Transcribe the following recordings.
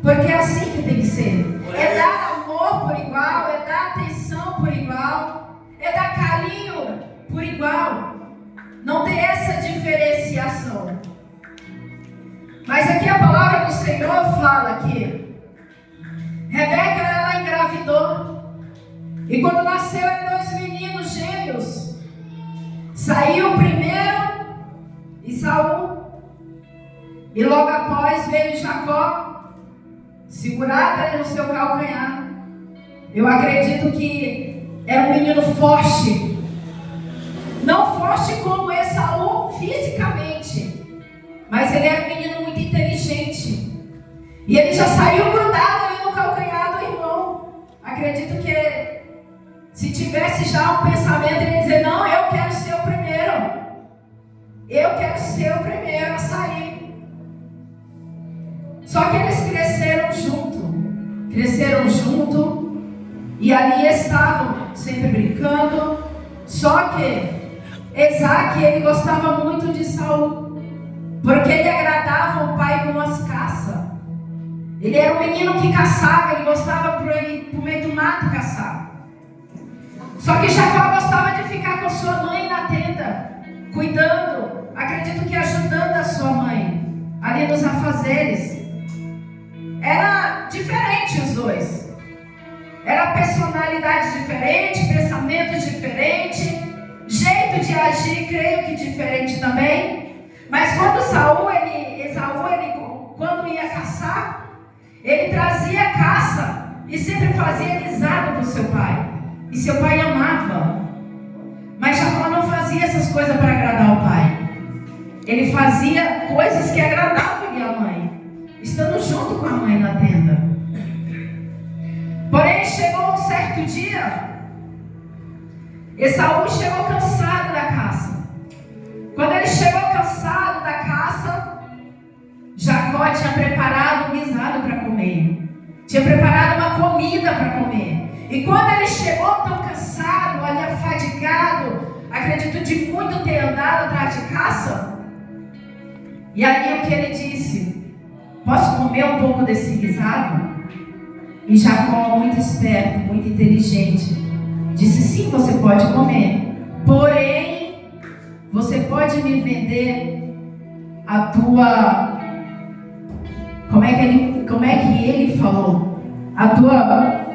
Porque é assim que tem que ser. É dar amor por igual, é dar atenção por igual, é dar carinho por igual. Não tem essa diferenciação. Mas aqui a palavra do Senhor fala que Rebeca, ela engravidou. E quando nasceu, dois meninos gêmeos. Saiu o primeiro, Esaú. E logo após veio Jacó, segurado ali no seu calcanhar. Eu acredito que era um menino forte. Não forte como Esaú fisicamente, mas ele era um menino muito inteligente. E ele já saiu grudado ali no calcanhar do irmão. Acredito que se tivesse já um pensamento, ele ia dizer: não, eu quero ser o primeiro. Eu quero ser o primeiro a sair. Só que eles cresceram junto, e ali estavam, sempre brincando. Só que Isaac, ele gostava muito de Saul, porque ele agradava o pai com as caças. Ele era um menino que caçava, ele gostava por ir pro meio do mato caçar. Só que Jacó gostava de ficar com sua mãe na tenda, cuidando, acredito que ajudando a sua mãe, ali nos afazeres. Era diferente os dois. Era personalidade diferente, pensamento diferente, jeito de agir, creio que diferente também. Mas quando Esaú, quando ia caçar, ele trazia a caça e sempre fazia guisado para o seu pai. E seu pai amava. Mas Jacó não fazia essas coisas para agradar o pai. Ele fazia coisas que agradavam a mãe, estando junto com a mãe na tenda. Porém, chegou um certo dia, Esaú chegou cansado da caça. Quando ele chegou cansado da caça, Jacó tinha preparado um guisado para comer, tinha preparado uma comida para comer. E quando ele chegou tão cansado, ali afadigado, acredito de muito ter andado atrás de caça, e aí o que ele disse: posso comer um pouco desse guisado? E Jacó, muito esperto, muito inteligente, disse: sim, você pode comer. Porém, você pode me vender a tua... Como é que ele falou? A tua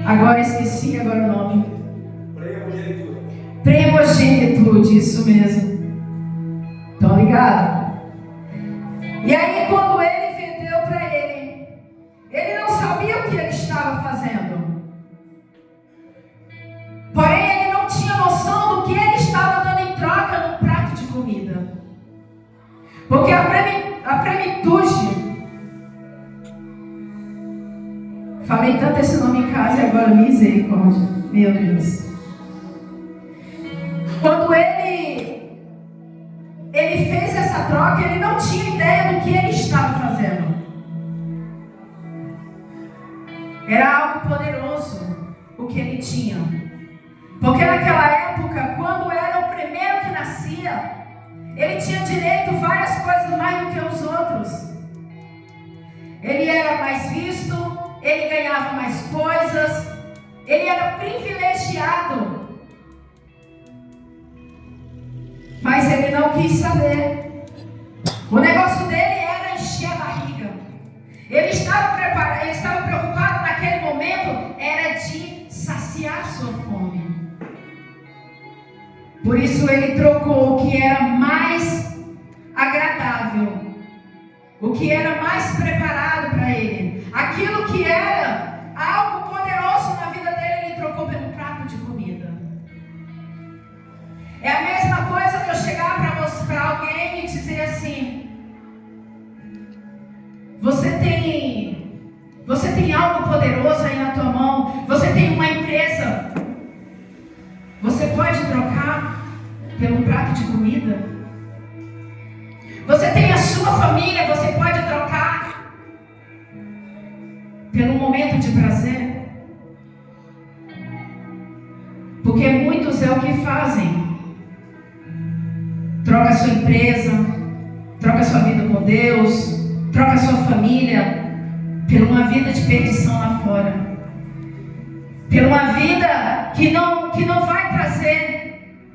agora esqueci o nome. Primogenitude, isso mesmo. Estão ligados? E aí, quando ele vendeu para ele não sabia o que ele estava fazendo. Porém, ele não tinha noção do que ele estava dando em troca num prato de comida. Porque a plenitude... Falei tanto esse nome em casa e agora misericórdia. Meu Deus. Quando ele fez essa troca, ele não tinha ideia do que ele estava fazendo. Era algo poderoso o que ele tinha. Porque naquela época, quando era o primeiro que nascia, ele tinha direito a várias coisas mais do que os outros. Ele era mais visto, ele ganhava mais coisas, ele era privilegiado. Mas ele não quis saber. O negócio dele era encher a barriga. Ele estava preocupado naquele momento, era de saciar sua fome. Por isso ele trocou o que era mais agradável, o que era mais preparado para ele, aquilo que era algo poderoso na vida dele, ele trocou pelo prato de comida. É a mesma coisa que eu chegar para alguém e dizer assim: você tem algo poderoso aí na tua mão, você tem uma empresa, você pode trocar pelo prato de comida? Você tem a sua família, você pode trocar pelo momento de prazer? Porque muitos é o que fazem. Troca a sua empresa, troca a sua vida com Deus, Deus, troca a sua família por uma vida de perdição lá fora, por uma vida que não vai trazer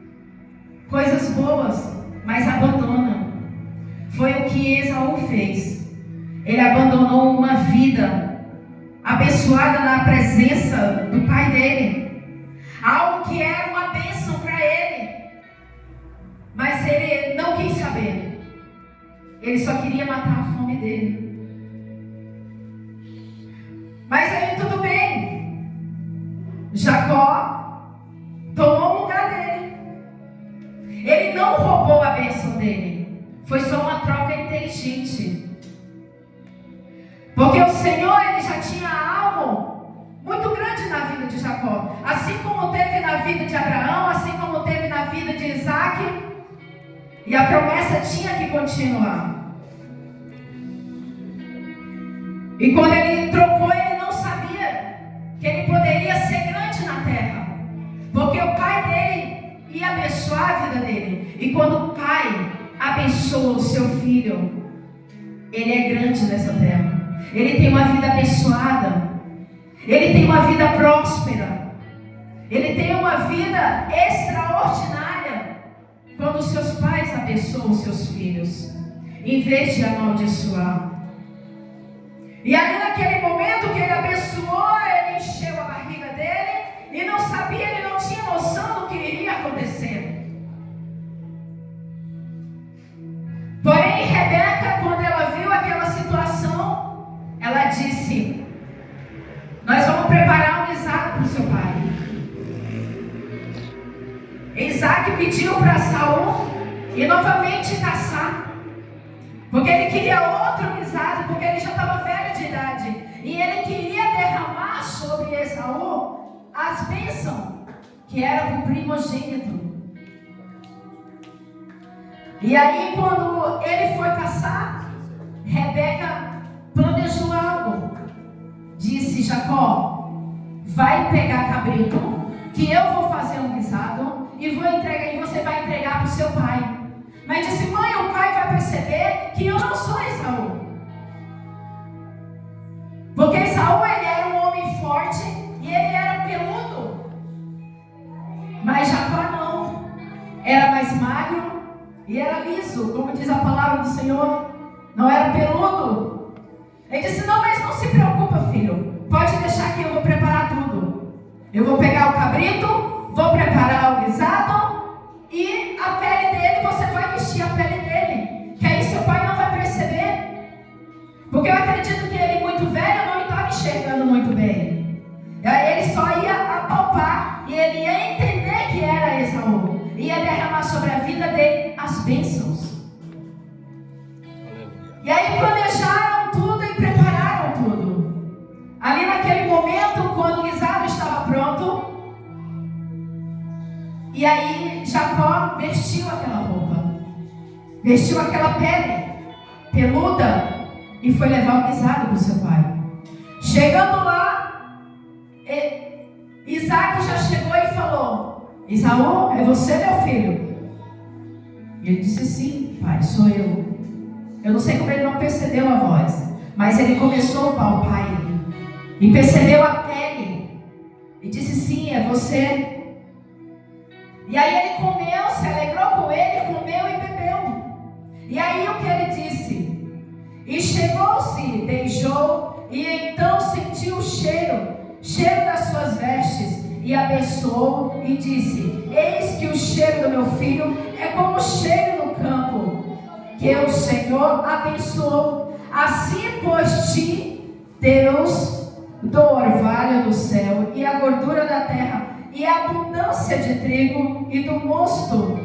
coisas boas, mas abandona. Foi o que Esaú fez. Ele abandonou uma vida abençoada na presença do pai dele, algo que era uma bênção para ele, mas ele não quis saber. Ele só queria matar a fome dele. Mas aí tudo bem, Jacó tomou o lugar dele. Ele não roubou a bênção dele, foi só uma troca inteligente. Porque o Senhor, ele já tinha algo muito grande na vida de Jacó. Assim como teve na vida de Abraão, assim como teve na vida de Isaac. E a promessa tinha que continuar. E quando ele trocou, ele não sabia que ele poderia ser grande na terra. Porque o pai dele ia abençoar a vida dele. E quando o pai abençoa o seu filho, ele é grande nessa terra. Ele tem uma vida abençoada. Ele tem uma vida próspera. Ele tem uma vida extraordinária. Quando os seus pais abençoam os seus filhos, em vez de amaldiçoar. E ali naquele momento que ele abençoou, ele encheu a barriga dele e não sabia, ele não tinha noção do que iria acontecer. Porém, Rebeca, quando ela viu aquela situação, ela disse: nós vamos preparar um guisado para o seu pai. Isaac pediu para Saul e novamente caçar, porque ele queria outro guisado, porque ele já estava velho de idade, e ele queria derramar sobre Esaú as bênçãos que era para o primogênito. E aí, quando ele foi caçar, Rebeca planejou algo. Disse: Jacó, vai pegar cabrito, que eu vou fazer um guisado e vou entregar, e você vai entregar para o seu pai. Mas disse: mãe, o pai vai perceber que eu não sou Esaú. Porque Esaú, ele era um homem forte e ele era peludo. Mas Jacó não. Era mais magro e era liso, como diz a palavra do Senhor. Não era peludo. Ele disse: não, mas não se preocupa, filho. Pode deixar que eu vou preparar tudo. Eu vou pegar o cabrito, vou preparar o guisado, e a pele dele, você vai vestir a pele dele, que aí seu pai não vai perceber. Porque eu acredito que ele, muito velho, não estava enxergando muito bem. Ele só ia apalpar e ele ia entender que era Esaú. Ia derramar sobre a vida dele as bênçãos. E aí planejaram tudo e prepararam tudo. Ali naquele momento, quando o guisado estava pronto, e aí Jacó vestiu aquela roupa, vestiu aquela pele peluda e foi levar o guisado para o seu pai. Chegando lá, Isaac já chegou e falou: Esaú, é você, meu filho? E ele disse: sim, pai, sou eu. Eu não sei como ele não percebeu a voz, mas ele começou a palpar ele e percebeu a pele e disse: sim, é você. E aí ele comeu, se alegrou com ele, comeu e bebeu. E aí o que ele disse? E chegou-se, beijou, e então sentiu o cheiro das suas vestes, e abençoou e disse: eis que o cheiro do meu filho é como o cheiro do campo, que o Senhor abençoou. Assim, pois, ti, Deus, do orvalho do céu e a gordura da terra, e a abundância de trigo e do mosto.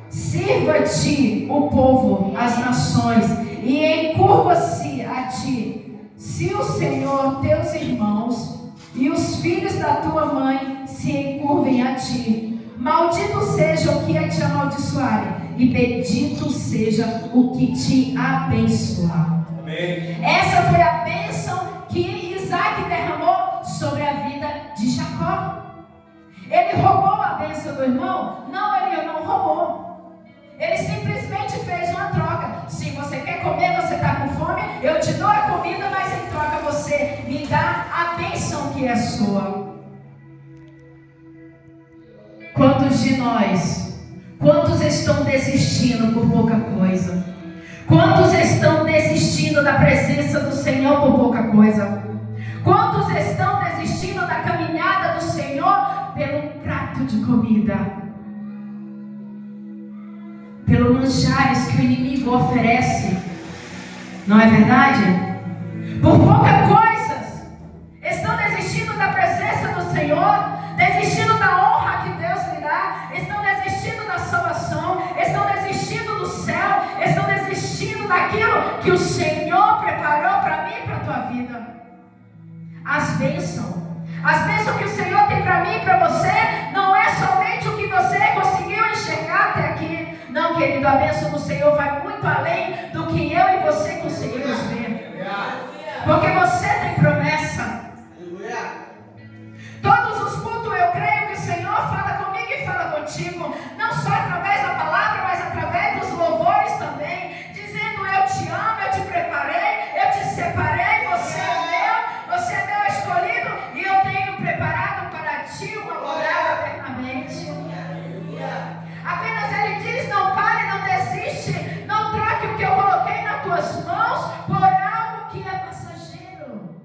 Sirva-te o povo, as nações, e encurva-se a ti, se o Senhor, teus irmãos, e os filhos da tua mãe se encurvem a ti. Maldito seja o que te amaldiçoarem, e bendito seja o que te abençoar. Amém. Essa foi a bênção que Isaac derramou sobre a vida de Jacó. Ele roubou a bênção do irmão? Não, ele não roubou. Ele simplesmente fez uma troca. Se você quer desistindo por pouca coisa? Quantos estão desistindo da presença do Senhor por pouca coisa? Quantos estão desistindo da caminhada do Senhor pelo prato de comida? Pelo manjares que o inimigo oferece? Não é verdade? Por pouca coisa estão desistindo da presença do Senhor, desistindo da honra que Deus lhe dá, estão desistindo da salvação, estão desistindo do céu, estão desistindo daquilo que o Senhor preparou para mim e para a tua vida. As bênçãos que o Senhor tem para mim e para você, não é somente o que você conseguiu enxergar até aqui. Não, querido, a bênção do Senhor vai muito além do que eu e você conseguimos ver. Porque você tem promessa. Todos os cultos eu creio que o Senhor fala comigo e fala contigo, não só através da palavra, mas através dos louvores também, dizendo: eu te amo, eu te preparei, eu te separei, você é meu escolhido, e eu tenho preparado para ti uma morada eternamente. Apenas Ele diz: não pare, não desiste, não troque o que eu coloquei nas tuas mãos por algo que é passageiro.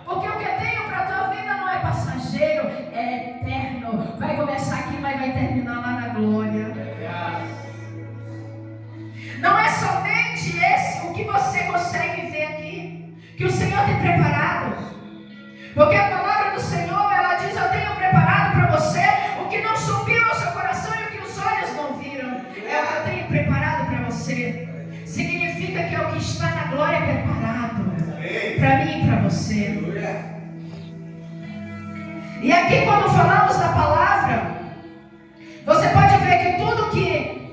Porque o que eu tenho para a tua vida não é passageiro, é eterno. Vai começar aqui, mas vai terminar lá na glória. Não é somente o que você consegue ver aqui, que o Senhor tem preparado. Porque a palavra do Senhor, ela diz: eu tenho preparado para você o que não subiu ao seu coração e o que os olhos não viram. É o que eu tenho preparado para você. Significa que é o que está na glória preparado para mim e para você. E aqui, quando falamos da palavra, você pode ver que tudo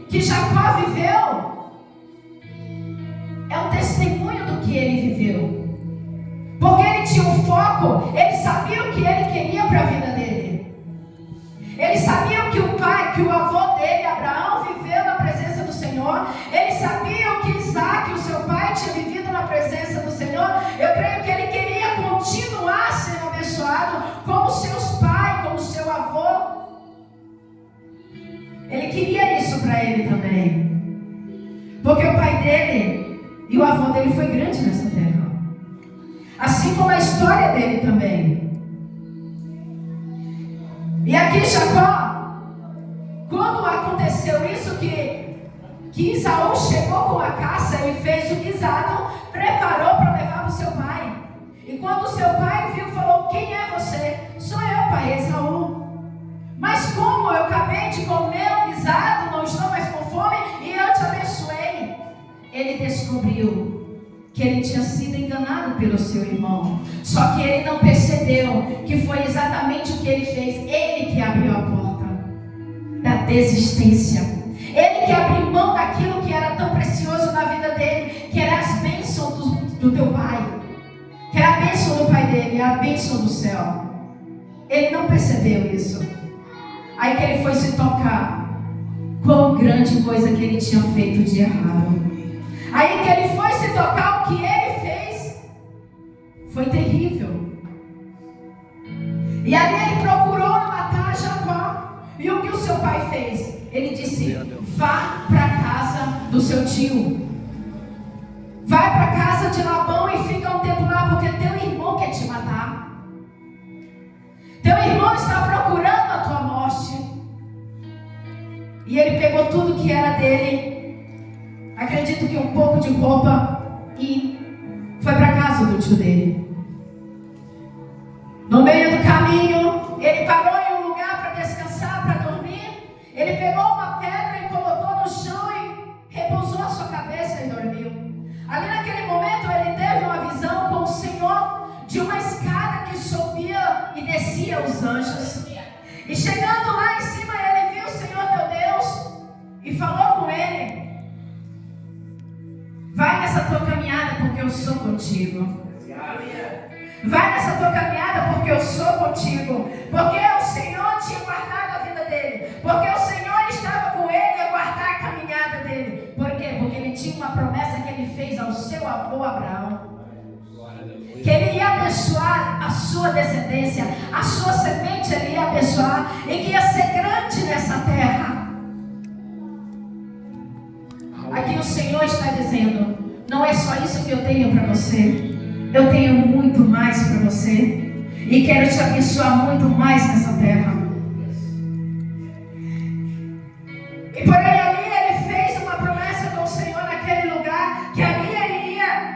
que Jacó viveu é um testemunho do que ele viveu. Porque ele tinha um foco, ele sabia o que ele queria para a vida dele. Ele sabia o que o avô dele, Abraão, viveu na presença do Senhor. Ele sabia o que Isaac, o seu pai, tinha vivido na presença do Senhor. Eu creio que ele queria continuar sendo abençoado como seus pais, como seu avô. Ele queria isso para ele também. Porque o pai dele e o avô dele foi grande nessa terra. Assim como a história dele também. E aqui Jacó, quando aconteceu isso, que Isaú chegou com a caça, ele fez o que Isaú preparou para levar para o seu pai. E quando o seu pai viu, falou: quem é você? Sou eu, pai, Esaú. Mas como eu acabei de comer um guisado, não estou mais com fome, e eu te abençoei. Ele descobriu que ele tinha sido enganado pelo seu irmão. Só que ele não percebeu que foi exatamente o que ele fez. Ele que abriu a porta da desistência. Ele que abriu mão daquilo que era tão precioso na vida dele, que era as bênçãos do teu pai, que era a bênção do pai dele, a bênção do céu. Ele não percebeu isso. Aí que ele foi se tocar quão grande coisa que ele tinha feito de errado. Aí que ele foi se tocar, o que ele fez foi terrível. E ali ele procurou matar Jacó. E o que o seu pai fez? Ele disse: vá para a casa do seu tio. Vai para a casa de Labão e fica um tempo lá, porque teu irmão quer te matar. Teu irmão está procurando a tua morte. E ele pegou tudo que era dele, acredito que um pouco de roupa, e foi para a casa do tio dele. No meio do caminho, ele parou em um lugar para descansar, para dormir. Ele pegou uma pedra e colocou no chão e repousou a sua cabeça e dormiu. Ali naquele momento ele teve uma visão com o Senhor de uma escada que subia e descia os anjos. E chegando lá em cima, ele viu o Senhor teu Deus e falou com ele: vai nessa tua caminhada porque eu sou contigo. Vai nessa tua caminhada porque eu sou contigo. Porque o Senhor tinha guardado a vida dele. Porque o Senhor estava com ele a guardar a caminhada dele. Por quê? Porque ele tinha uma promessa que ele fez ao seu avô Abraão. Que ele ia abençoar a sua descendência, a sua semente ele ia abençoar, e que ia ser grande nessa terra. Aqui o Senhor está dizendo: não é só isso que eu tenho para você. Eu tenho muito mais para você. E quero te abençoar muito mais nessa terra. E porém ali ele fez uma promessa com o Senhor naquele lugar, que ali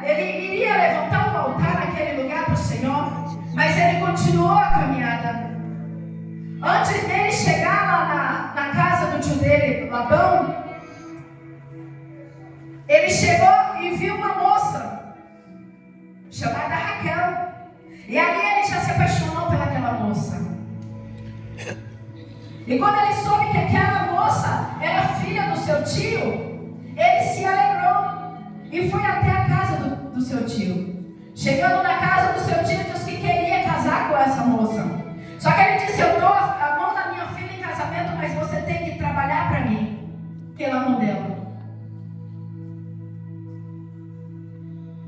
ele iria levantar um altar naquele lugar para o Senhor. Mas ele continuou a caminhada. Antes dele chegar lá na casa do tio dele, Labão, ele chegou e viu uma moça chamada Raquel. E ali ele já se apaixonou pelaquela moça. E quando ele soube que aquela moça era filha do seu tio, ele se alegrou e foi até a casa do seu tio. Chegando na casa do seu tio, disse que queria casar com essa moça. Só que ele disse: eu dou a mão da minha filha em casamento, mas você tem que trabalhar para mim pela mão dela.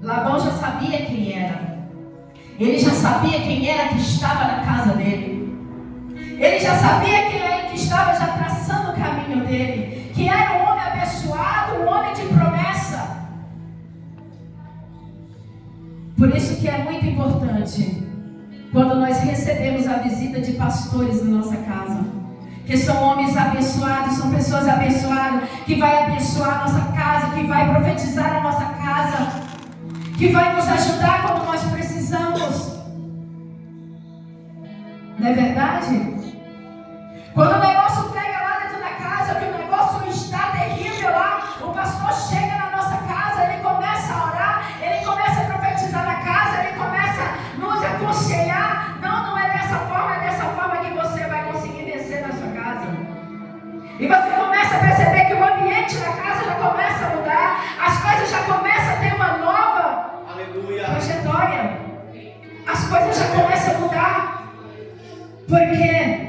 Labão já sabia quem era. Ele já sabia quem era que estava na casa dele. Ele já sabia quem era que estava já traçando o caminho dele. Que era um homem abençoado, um homem de promessa. Por isso que é muito importante quando nós recebemos a visita de pastores na nossa casa, que são homens abençoados, são pessoas abençoadas, que vai abençoar a nossa casa, que vai profetizar a nossa casa, que vai nos ajudar quando nós precisamos. Não é verdade? Quando o negócio pega lá dentro da casa, que o negócio está terrível lá, o pastor chega na nossa casa, ele começa a orar, ele começa a profetizar na casa, ele começa a nos aconselhar. Não é dessa forma, é dessa forma que você vai conseguir vencer na sua casa. E você começa a perceber que o ambiente da casa já começa a mudar, as coisas já começam a ter uma nova trajetória. As coisas já começam a mudar. Por quê?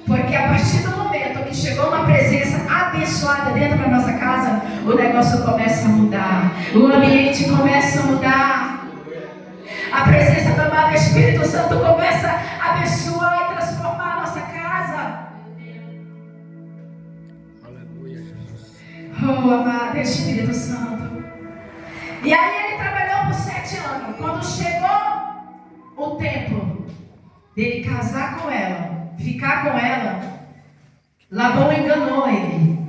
Porque a partir do momento que chegou uma presença abençoada dentro da nossa casa, o negócio começa a mudar, o ambiente começa a mudar. A presença do amado Espírito Santo começa a abençoar e transformar a nossa casa. Oh, amado Espírito Santo. E aí ele trabalhou por 7 anos. Quando chegou o tempo dele casar com ela, ficar com ela, Labão enganou ele.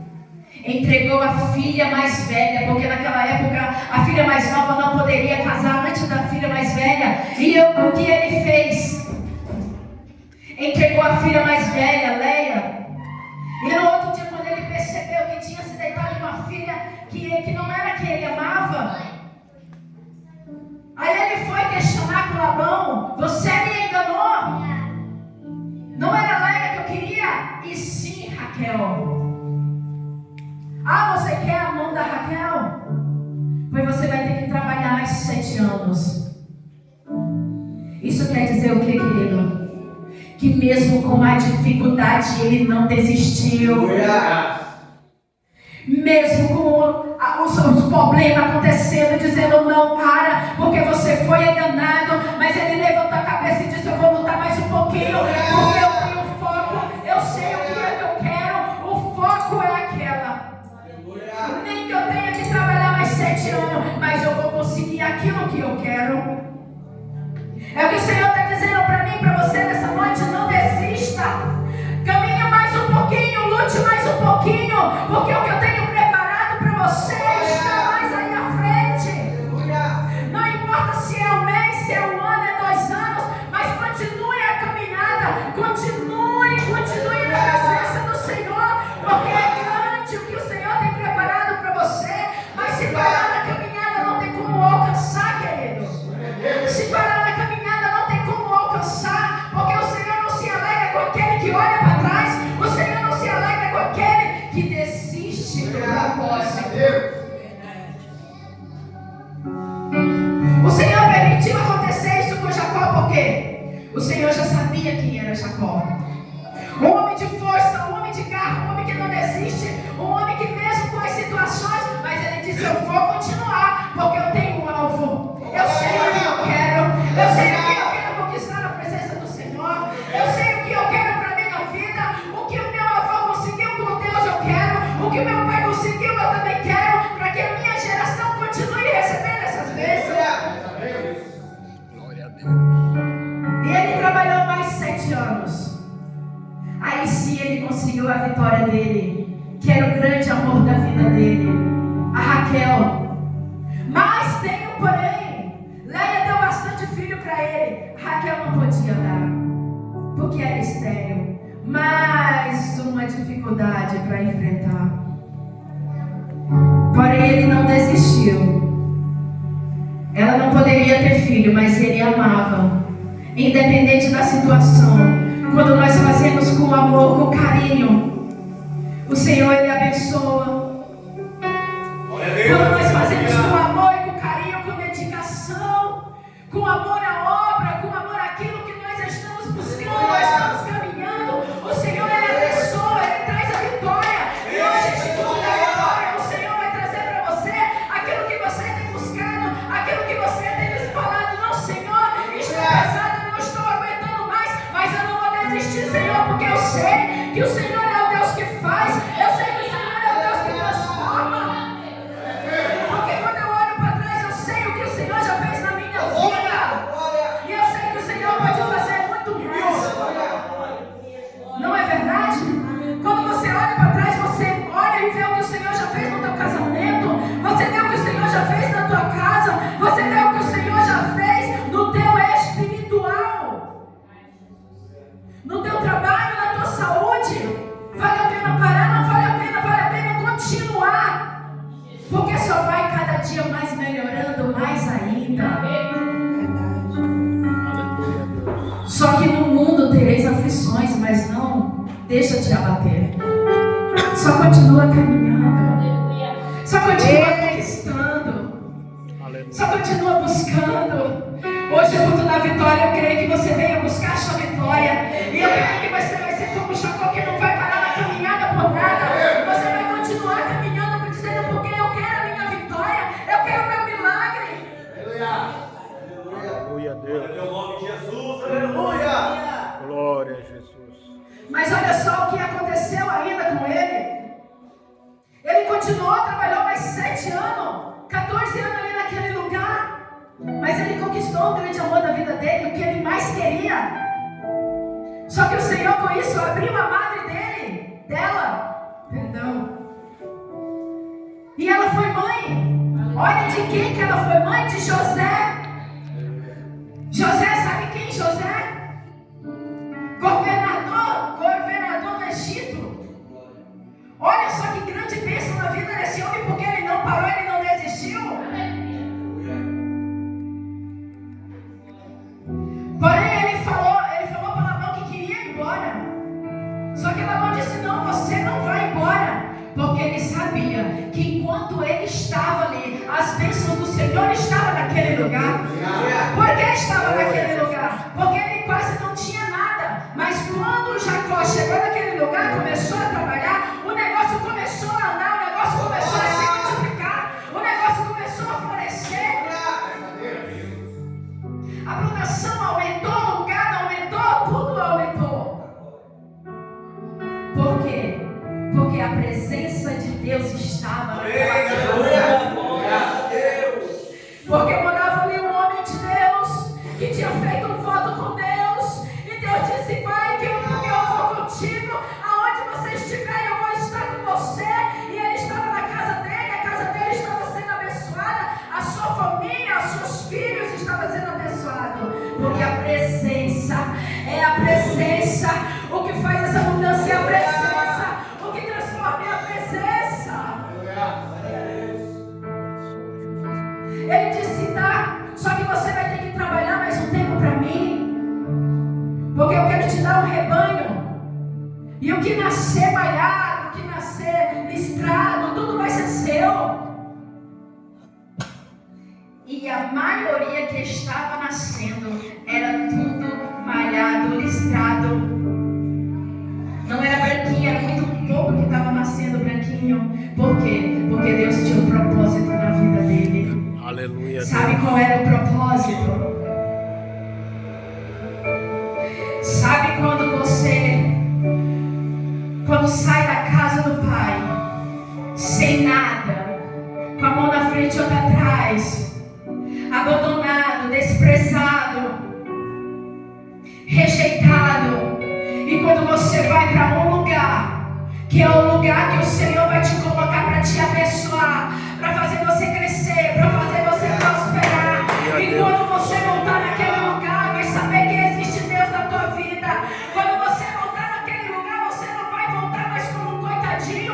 Entregou a filha mais velha, porque naquela época a filha mais nova não poderia casar antes da filha mais velha. E o que ele fez? Entregou a filha mais velha, Leia. E no outro dia, quando ele percebeu que tinha se deitado com a filha que não era que ele amava, aí ele foi questionar com Labão: você me enganou? Não era Leia que eu queria? E sim, Raquel. Ah, você quer a mão da Raquel? Pois você vai ter que trabalhar mais 7 anos. Isso quer dizer o que, querido? Que mesmo com a dificuldade ele não desistiu. Mesmo com os problemas acontecendo, dizendo não para, porque você foi enganado. Mas ele levantou a cabeça e disse: eu vou lutar mais um pouquinho, porque eu tenho foco, eu sei o que é que eu quero, o foco é aquela. Nem que eu tenha que trabalhar mais 7 anos, mas eu vou conseguir aquilo que eu quero. É o que o Senhor está dizendo para mim, para você nessa noite: não desista. Caminhe mais um pouquinho, lute mais um pouquinho, porque o que eu tenho preparado para você está mais aí à frente. Não importa se é um mês, se é um ano, é 2 anos, mas continue a caminhada, continue na presença do Senhor, porque é grande o que o Senhor tem preparado para você. Mas se parar na caminhada não tem como alcançar, querido. Se parar na caminhada não tem como alcançar, porque o Senhor não se alegra com aquele que olha para trás, o Senhor não se alegra com aquele que desiste do propósito. O Senhor permitiu acontecer isso com Jacó, porque o Senhor já sabia quem era Jacó. Um homem de força, um homem de garra, um homem que não desiste, um homem que mesmo com as situações, mas ele disse: eu vou continuar, porque eu tenho um alvo, eu sei o que eu quero, eu sei o que eu quero conquistar na presença do Senhor, eu sei o que eu quero para a minha vida, o que o meu avô conseguiu com Deus eu quero, o que o meu pai conseguiu eu também quero. para enfrentar. Porém, ele não desistiu. Ela não poderia ter filho, mas ele amava. Independente da situação, quando nós fazemos com amor, com carinho, o Senhor, Ele abençoa. Quando nós fazemos com amor e com carinho, com dedicação, com amor à obra, com amor àquilo que nós estamos buscando, nós estamos caminhando, o Senhor, Ele abençoa, Ele traz a vitória. E hoje, Instituto da Vitória, o Senhor vai trazer para você aquilo que você tem buscado, aquilo que você tem nos falado. Não, Senhor, estou pesado, eu não estou aguentando mais, mas eu não vou desistir, Senhor, porque eu sei que o Senhor é o Deus que faz, eu sei que o Senhor é o Deus que transforma. Porque quando eu olho para trás, eu sei o que o Senhor já fez na minha vida. E eu sei que o Senhor pode fazer muito mais. Não é verdade? Quando você olha para trás, você olha e vê o que o Senhor já fez no teu casamento, você vê o que o Senhor já fez na tua casa, você vê o que o Senhor já fez no teu espiritual, no teu trabalho, na tua saúde. Vale a pena parar? Não vale a pena, vale a pena continuar, porque só vai cada dia mais melhorando, mais ainda. Só que no mundo tereis aflições, mas não deixa te abater. Só continua caminhando, só continua conquistando, só continua buscando. Hoje é culto da vitória. Eu creio que você venha buscar a sua vitória, e eu creio que você vai ser como Jacó, que não vai parar na caminhada por nada. Você vai continuar caminhando, dizendo: porque eu quero a minha vitória, eu quero o meu milagre. Aleluia a Deus. Em nome de Jesus, aleluia. Glória a Jesus. Mas olha só o que aconteceu ainda com ele. Ele continuou, trabalhou mais 7 anos, 14 anos ali naquele lugar. Mas ele conquistou o grande amor da vida dele, o que ele mais queria. Só que o Senhor, com isso, abriu a madre dela. E ela foi mãe. Olha de quem que ela foi mãe? De José. José, sabe quem? José? Governador do Egito. Olha só que grande bênção na vida desse homem, porque ele não parou, ele não desistiu. Porém, ele falou para Labão que queria ir embora. Só que Labão disse: não, você não vai embora. Porque ele sabia que enquanto ele estava ali, as bênçãos do Senhor estavam naquele lugar. Por que estava naquele lugar? Porque ele quase não tinha nada. Mas quando Jacó chegou naquele lugar, começou a trabalhar, o negócio começou a andar, o negócio começou a se multiplicar, o negócio começou a florescer. A produção aumentou, o gado aumentou, tudo aumentou. Por quê? Porque a presença de Deus estava naquela casa. Porque morava ali um homem de Deus que tinha feito um voto com Deus, e Deus disse: vai, porque eu vou contigo, aonde você estiver eu vou estar com você. E ele estava na casa dele, a casa dele estava sendo abençoada, a sua família, os seus filhos estavam sendo abençoados, porque a presença é a presença. O que faz essa mudança é a presença, o que transforma é a presença. Ele disse: tá, só que você vai ter que trabalhar mais um tempo para mim, porque eu quero te dar um rebanho, e o que nascer malhado, o que nascer listrado, tudo vai ser seu. E a maioria que estava nascendo era tudo malhado, listrado. Não era branquinho, era muito pouco que estava nascendo branquinho. Por quê? Porque Deus tinha um propósito na vida dele. Aleluia. Sabe qual era o propósito? Sabe quando sai da casa do Pai, sem nada, com a mão na frente e outra atrás, abandonado, desprezado, rejeitado, e quando você vai para um lugar, que é o lugar que o Senhor vai te colocar para te abençoar, para fazer você crescer, para fazer você prosperar, e quando você voltar naquele lugar, vai saber que existe Deus na tua vida. Quando você voltar naquele lugar, você não vai voltar mais como um coitadinho,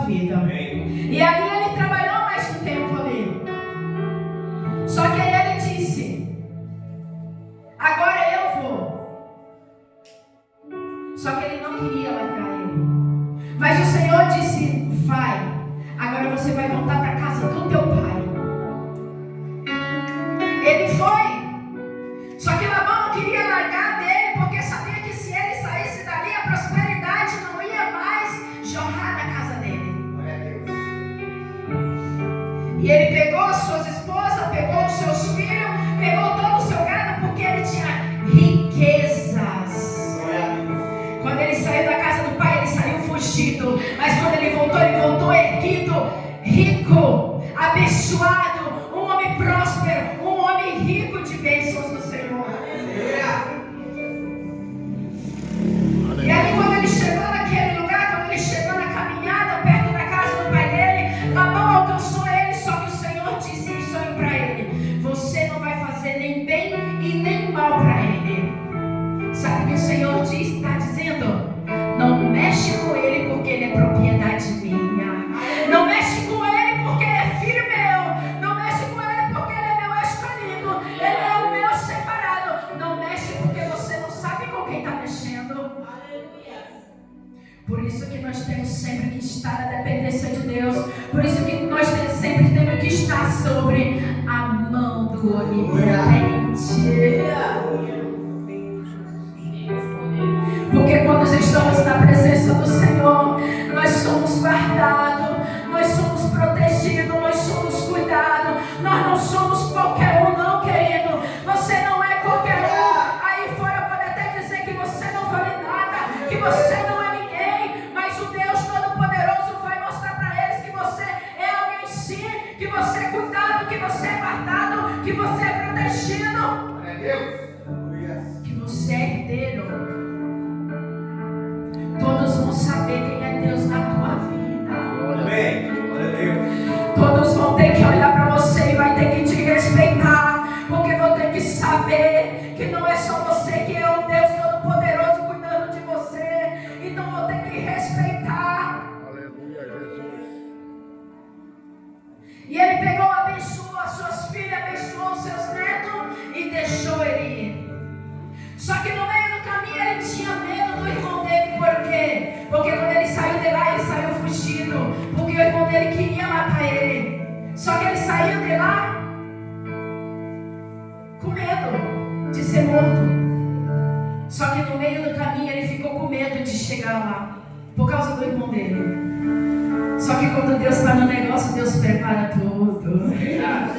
vida. E ali ele trabalhou mais um tempo ali. Só que aí ele disse: agora eu vou. Só que ele não queria largar ele. Mas o Senhor disse: vai. Agora você vai voltar para a casa do teu pai. Ele foi. Só que Labão não queria largar dele, porque sabia que se ele saísse dali, a prosperidade não ia mais jorrar na casa dele. E ele pegou suas esposas, pegou os seus filhos, pegou todo o seu gado, porque ele tinha riquezas. Quando ele saiu da casa do pai, ele saiu fugido. Mas quando ele voltou erguido, rico, abençoado, um homem próspero, um homem rico de bênçãos do Senhor. E aí quando ele chegou naquele lugar, quando ele chegou na caminhada perto da casa do pai dele, Labão alcançou ele, só que o Senhor disse em sonho para ele: você não vai fazer nem bem e nem mal para ele. Sabe o que o Senhor está dizendo? Não mexe com ele porque ele é propriedade minha. Não mexe com ele porque ele é filho meu. Não mexe com ele porque ele é meu escolhido. Ele é o meu separado. Não mexe porque você não sabe com quem está mexendo. Por isso que nós temos sempre que estar na dependência de Deus. Por isso que nós sempre temos que estar sobre a mão do Onipotente. Porque quando estamos na presença do Senhor, nós somos guardados, nós somos protegidos, nós somos cuidados. Nós não somos qualquer um, não, querido. Você não é qualquer um. Aí fora pode até dizer que você não vale nada, que você não é ninguém. Mas o Deus Todo-Poderoso vai mostrar para eles que você é alguém sim, que você é cuidado, que você é guardado, que você é protegido, que você é herdeiro. Todos vão saber quem é Deus na tua vida. Amém. Glória a Deus. Todos vão ter que olhar para você e vai ter que te respeitar, porque vão ter que saber que não é só você que é o Deus Todo-Poderoso cuidando de você. Então vão ter que respeitar. Aleluia, Jesus. E ele pegou, abençoou as suas filhas, abençoou os seus netos e deixou ele ir. Só que no meio do caminho ele tinha medo do irmão dele. Por quê? Porque quando ele saiu de lá, ele saiu fugido. Porque o irmão dele queria matar ele. Só que ele saiu de lá com medo de ser morto. Só que no meio do caminho ele ficou com medo de chegar lá, por causa do irmão dele. Só que quando Deus está no negócio, Deus prepara tudo.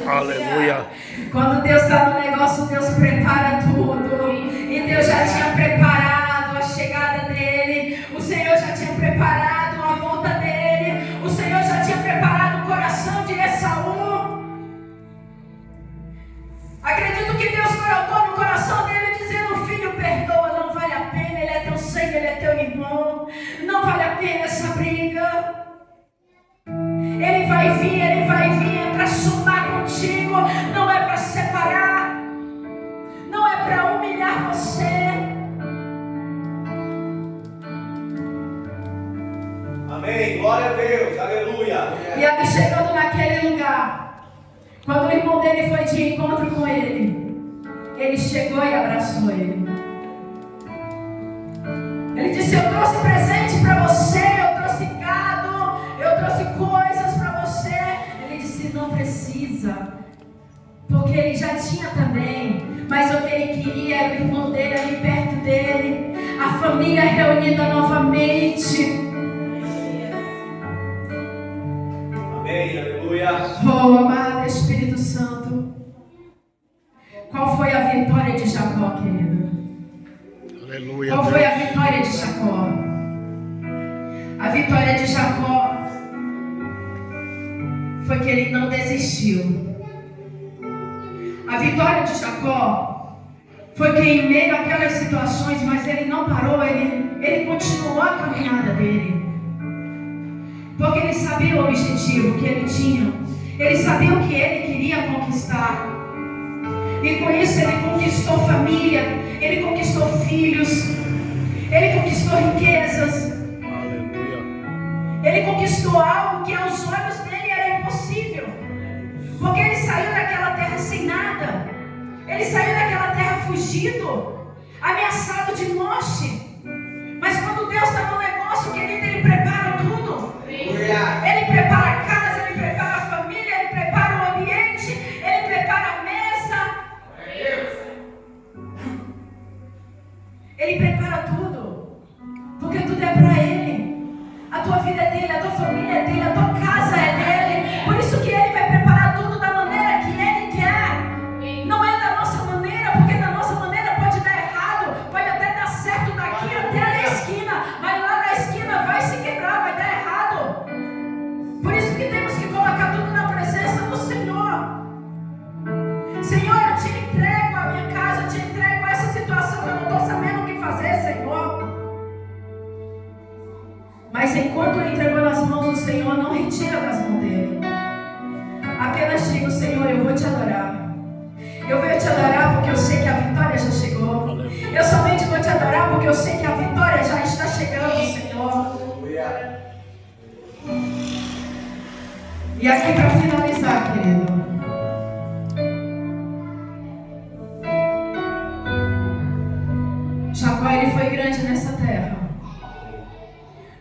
Aleluia. Quando Deus está no negócio, Deus prepara tudo. E Deus já tinha preparado a chegada dele. O Senhor já tinha preparado a volta dele. O Senhor já tinha preparado o coração de Esaú. Acredito que Deus colocou no coração dele dizendo: filho, perdoa, não vale a pena. Ele é teu sangue, ele é teu irmão. Não vale a pena essa briga. Ele vai vir é para somar contigo, não é para separar, não é para humilhar você. Amém. Glória a Deus. Aleluia. E ali chegando naquele lugar, quando o irmão dele foi de encontro com ele chegou e abraçou ele. Ele disse: eu trouxe presente para você, eu trouxe gado, eu trouxe coisas para você. Ele disse: não precisa, porque ele já tinha também. Mas o que ele queria era o irmão dele ali perto dele, a família reunida novamente. Amém. Aleluia. Oh, amado Espírito Santo, qual foi a vitória de Jacó, querido? Aleluia. Qual foi a vitória de Jacó? A vitória de Jacó foi que ele não desistiu. A vitória de Jacó foi que em meio àquelas situações, mas ele não parou, ele continuou a caminhada dele. Porque ele sabia o objetivo que ele tinha. Ele sabia o que ele queria conquistar. E com isso ele conquistou família, ele conquistou filhos, ele conquistou riquezas. Aleluia. Ele conquistou algo que aos olhos dele era impossível. Porque ele saiu daquela terra sem nada. Ele saiu daquela terra fugido, ameaçado de morte. Mas quando Deus está no negócio, querido, Ele prepara tudo. Ele prepara a casa, Ele prepara a família, Ele prepara o ambiente, Ele prepara a mesa. Ele prepara tudo. Porque tudo é para Ele. A tua vida é dele, a tua família é dele, a tua casa é dele. Por isso que Ele vai preparar tudo da maneira que Ele quer. Não é da nossa maneira, porque da nossa maneira pode dar errado, pode até dar certo daqui até a esquina, mas lá na esquina vai se quebrar, vai dar errado. Por isso que temos que colocar tudo na presença do Senhor. Senhor, eu te entrego a minha casa, eu te entrego essa situação que eu não estou sabendo o que fazer, Senhor. Mas enquanto ele entregou nas mãos do Senhor, não retira das mãos dele. Apenas digo, Senhor, eu vou te adorar. Eu vou te adorar porque eu sei que a vitória já chegou. Eu somente vou te adorar porque eu sei que a vitória já está chegando, Senhor. E aqui para finalizar, querido. Jacó, ele foi grande nessa terra.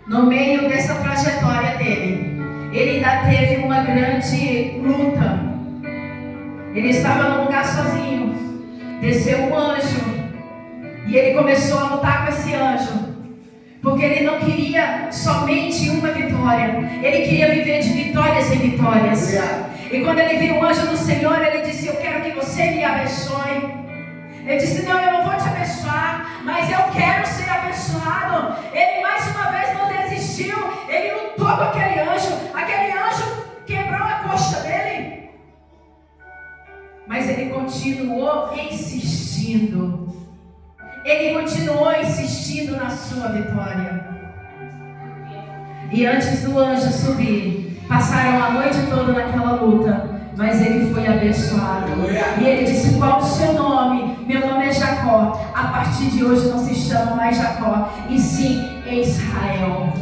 No meio dessa trajetória dele, ele ainda teve uma grande luta. Ele estava num lugar sozinho. Desceu um anjo. E ele começou a lutar com esse anjo. Porque ele não queria somente uma vitória. Ele queria viver de vitórias em vitórias. E quando ele viu o anjo do Senhor, ele disse: eu quero que você me abençoe. Ele disse: não, eu não vou te abençoar, mas eu quero ser abençoado. Ele mais uma vez não desistiu. Ele lutou com aquele anjo. Aquele anjo quebrou a coxa dele. Mas ele continuou insistindo. Ele continuou insistindo na sua vitória. E antes do anjo subir, passaram a noite toda naquela luta. Mas ele foi abençoado. E ele disse: qual o seu nome? Meu nome é Jacó. A partir de hoje não se chama mais Jacó, e sim Israel.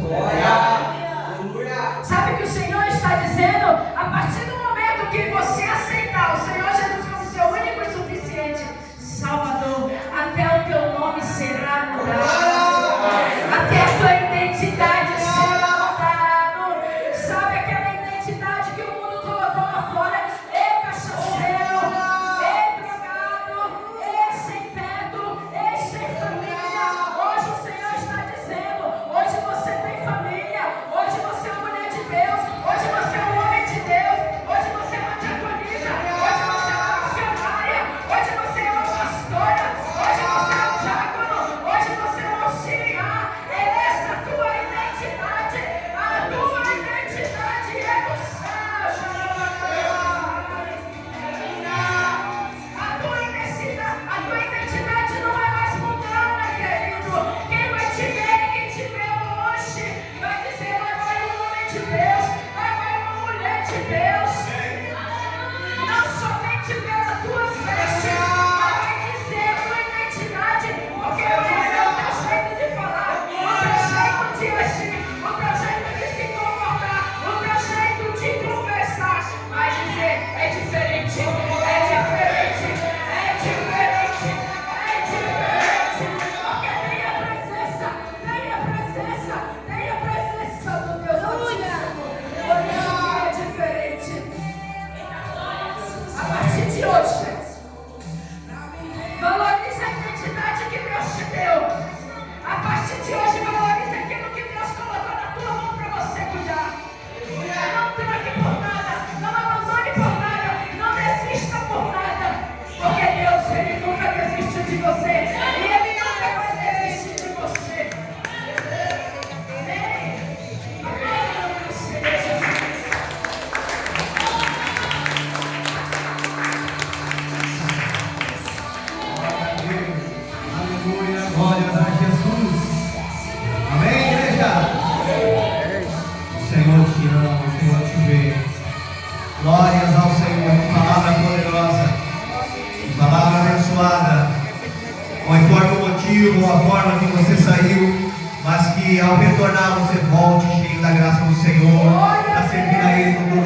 Sabe o que o Senhor está dizendo? A partir do momento que você aceitar o Senhor Jesus como seu único e suficiente Salvador, até o teu nome será mudado. Até a tua identidade será mudada. Sabe aquela identidade que o mundo colocou lá fora? Cachaceiro, drogado, sem teto, sem família. Hoje o Senhor está dizendo: hoje você tem família, hoje você é uma mulher de Deus, hoje você é um homem de Deus, hoje você é uma diaconisa, hoje você é uma missionária, hoje você é uma pastora, hoje você é um diácono, hoje você é um auxiliar. É essa a tua identidade. A tua identidade é do céu. A tua identidade não é mais mundana, querido. Quem vai te ver, quem te vê hoje, vai dizer: lá vai um homem de Deus, lá vai uma mulher de Deus. Não somente pelas tuas vestes, mas vai dizer a tua identidade, porque vai ver o teu jeito de falar, o teu jeito de agir, o teu jeito de se comportar, o teu jeito de conversar. Vai dizer: é diferente, é diferente, é diferente, é diferente. Porque tem a presença, tem a presença, tem a presença do Deus Altíssimo. Por isso que é diferente. A partir de hoje, valorize a identidade que Deus te deu. A partir de hoje, valorize aquilo que Deus colocou na tua mão para você cuidar. Não troque por nada, não abandone por nada, não desista por nada. Porque Deus, Ele nunca desiste de você. E Ele nunca vai desistir de você. Amém. Glória ao Senhor Jesus. Aleluia, glórias a Jesus. Amém, igreja? O Senhor te ama, o Senhor te vê. Glórias ao Senhor. Que palavra poderosa, que palavra abençoada. Não importa o motivo ou a forma que você saiu, mas que ao retornar você volte cheio da graça do Senhor, para servir a Ele com todo